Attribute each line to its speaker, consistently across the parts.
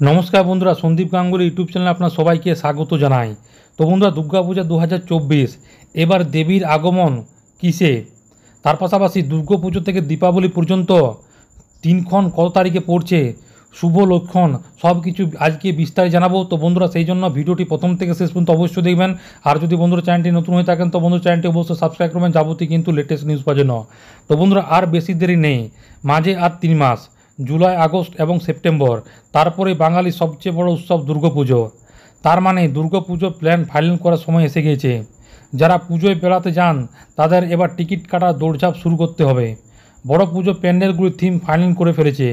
Speaker 1: নমস্কার বন্ধুরা, সন্দীপ গাঙ্গুলি ইউটিউব চ্যানেলে আপনার সবাইকে স্বাগত জানাই। তো বন্ধুরা, দুর্গাপূজা 2024 এবার দেবীর আগমন কিসে, তার পাশাপাশি দুর্গাপুজো থেকে দীপাবলি পর্যন্ত দিনক্ষণ কত তারিখে পড়ছে, শুভ লক্ষণ সব কিছু আজকে বিস্তারিত জানাবো। তো বন্ধুরা, সেই জন্য ভিডিওটি প্রথম থেকে শেষ পর্যন্ত অবশ্যই দেখবেন। আর যদি বন্ধুরা চ্যানেলটি নতুন হয়ে থাকেন তো বন্ধুরা চ্যানেলটি অবশ্যই সাবস্ক্রাইব করবেন যাবতীয় কিন্তু লেটেস্ট নিউজ পাওয়ার জন্য। তো বন্ধুরা, আর বেশি দেরি নেই, মাঝে আর 3 মাস, জুলাই, আগস্ট এবং সেপ্টেম্বর, তারপরে বাঙালির সবচেয়ে বড় উৎসব দুর্গাপুজো। তার মানে দুর্গাপুজো প্ল্যান ফাইনাল করার সময় এসে গিয়েছে। যারা পুজোয় বেড়াতে যান তাদের এবার টিকিট কাটার দৌড়ঝাঁপ শুরু করতে হবে। বড় পুজো প্যান্ডেলগুলির থিম ফাইনাল করে ফেলেছে,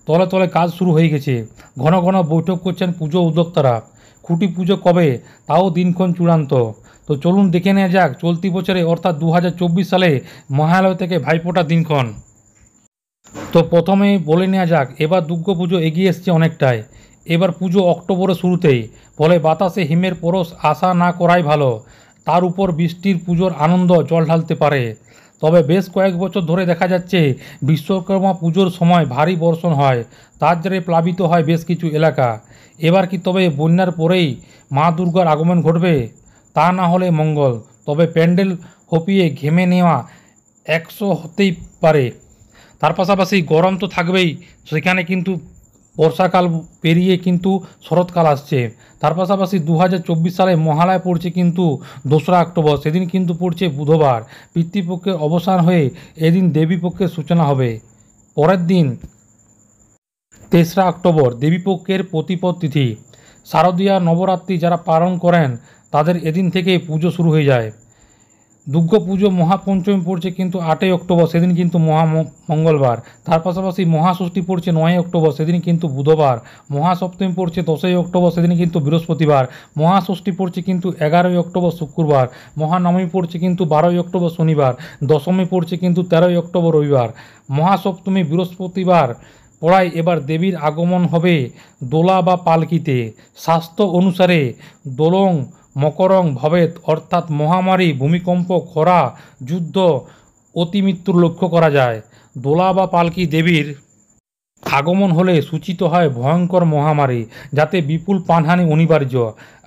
Speaker 1: তলে তলে কাজ শুরু হয়ে গেছে, ঘন ঘন বৈঠক করছেন পুজো উদ্যোক্তারা। খুঁটি পুজো কবে তাও দিনক্ষণ চূড়ান্ত। তো চলুন দেখে নেওয়া যাক চলতি বছরে অর্থাৎ 2024 সালে মহালয়া থেকে ভাইফোঁটার দিনক্ষণ। তো প্রথমেই বলে নেওয়া যাক, এবার দুর্গাপুজো এগিয়ে এসছে অনেকটাই। এবার পুজো অক্টোবরের শুরুতেই, ফলে বাতাসে হিমের পরশ আশা না করাই ভালো। তার উপর বৃষ্টির পুজোর আনন্দ জল ঢালতে পারে। তবে বেশ কয়েক বছর ধরে দেখা যাচ্ছে বিশ্বকর্মা পুজোর সময় ভারী বর্ষণ হয়, তার জেরে প্লাবিত হয় বেশ কিছু এলাকা। এবার কি তবে বন্যার পরেই মা দুর্গার আগমন ঘটবে? তা না হলে মঙ্গল। তবে প্যান্ডেল হপিয়ে ঘেমে নেওয়া 100 হতেই পারে। তার পাশাপাশি গরম তো থাকবেই, সেখানে কিন্তু বর্ষাকাল পেরিয়ে কিন্তু শরৎকাল আসছে। তার পাশাপাশি 2024 সালে মহালয়া পড়ছে কিন্তু 2রা অক্টোবর, সেদিন কিন্তু পড়ছে বুধবার। পিতৃপক্ষের অবসান হয়ে এদিন দেবীপক্ষের সূচনা হবে। পরের দিন 3রা অক্টোবর দেবীপক্ষের প্রতিপদ তিথি। শারদীয়া নবরাত্রি যারা পালন করেন তাদের এদিন থেকে পুজো শুরু হয়ে যায়। দুর্গাপুজো মহাপঞ্চমী পড়ছে কিন্তু 8ই অক্টোবর, সেদিন কিন্তু মঙ্গলবার। তার পাশাপাশি মহাষষ্ঠী পড়ছে 9ই অক্টোবর, সেদিন কিন্তু বুধবার। মহাসপ্তমী পড়ছে 10ই অক্টোবর, সেদিন কিন্তু বৃহস্পতিবার। মহাষষ্ঠী পড়ছে কিন্তু 11ই অক্টোবর শুক্রবার। মহানবমী পড়ছে কিন্তু 12ই অক্টোবর শনিবার। দশমী পড়ছে কিন্তু 13ই অক্টোবর রবিবার। মহাসপ্তমী বৃহস্পতিবার পড়ায় এবার দেবীর আগমন হবে দোলা বা পালকিতে। শাস্ত্র অনুসারে দোলং মকরং ভবেত, অর্থাৎ মহামারী, ভূমিকম্প, খরা, যুদ্ধ, অতিমৃত্যুর লক্ষ্য করা যায়। দোলা বা পালকি দেবীর আগমন হলে সূচিত হয় ভয়ঙ্কর মহামারী, যাতে বিপুল প্রাণহানি অনিবার্য।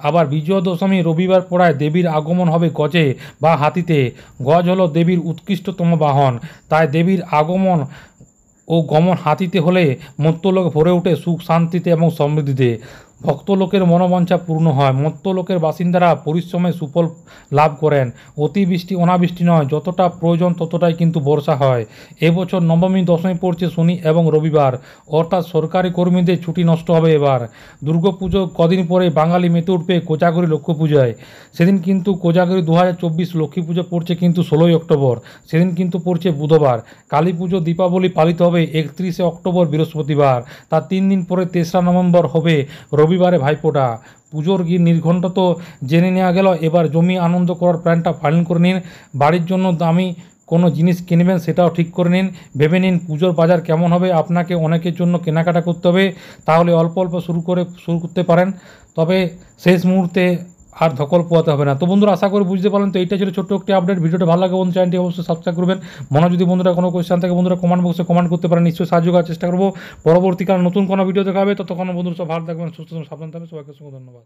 Speaker 1: আবার বিজয়া দশমী রবিবার পড়ায় দেবীর আগমন হবে গজে বা হাতিতে। গজ হলো দেবীর উৎকৃষ্টতম বাহন, তাই দেবীর আগমন ও গমন হাতিতে হলে মর্ত্যলোক ভরে ওঠে সুখ শান্তিতে এবং সমৃদ্ধিতে। ভক্তলোকের মনোবাঞ্ছা পূর্ণ হয়, মর্ত্যলোকের বাসিন্দারা পরিশ্রমে সুফল লাভ করেন। অতিবৃষ্টি অনাবৃষ্টি নয়, যতটা প্রয়োজন ততটাই কিন্তু বর্ষা হয়। এবছর নবমী দশমী পড়ছে শনি এবং রবিবার, অর্থাৎ সরকারি কর্মীদের ছুটি নষ্ট হবে এবার। দুর্গাপুজো কদিন পরে বাঙালি মেতে উঠবে কোজাগরী লক্ষ্মী পূজায়। সেদিন কিন্তু কোজাগরী 2024 লক্ষ্মী পুজো পড়ছে কিন্তু 16ই অক্টোবর, সেদিন কিন্তু পড়ছে বুধবার। কালী পুজো দীপাবলি পালিত হবে 31শে অক্টোবর বৃহস্পতিবার। তার 3 দিন পরে 3রা নভেম্বর হবে রবিবারে ভাইফোঁটা। পুজোর নির্ঘণ্ট তো জেনে নেওয়া গেল, এবার জমি আনন্দ করার প্ল্যানটা ফাইনাল করে নিন। বাড়ির জন্য দামি কোনো জিনিস কিনবেন সেটাও ঠিক করে নিন। ভেবে নিন পুজোর বাজার কেমন হবে। আপনাকে অনেকের জন্য কেনাকাটা করতে হবে, তাহলে অল্প অল্প শুরু করতে পারেন। তবে শেষ মুহূর্তে আর ধকল পোয়াতে হবে না। তো বন্ধুরা, আশা করি বুঝতে পারলেন। তো এইটা ছিল ছোট্ট একটি আপডেট। ভিডিওটা ভালো লাগে বন্ধু চ্যানেলটি অবশ্যই সাবস্ক্রাইব করবেন। মনে যদি বন্ধুরা কোনো কোয়েশ্চেন থাকে বন্ধুরা কমেন্ট বক্সে কমেন্ট করতে পারেন, নিশ্চয়ই সাহায্য করার চেষ্টা করবো। পরবর্তীকালে নতুন কোনো ভিডিও দেখা হবে, ততক্ষণ বন্ধুরা সব ভালো থাকবেন, সুস্থ সাবধান থাকবেন। সবাইকে ধন্যবাদ।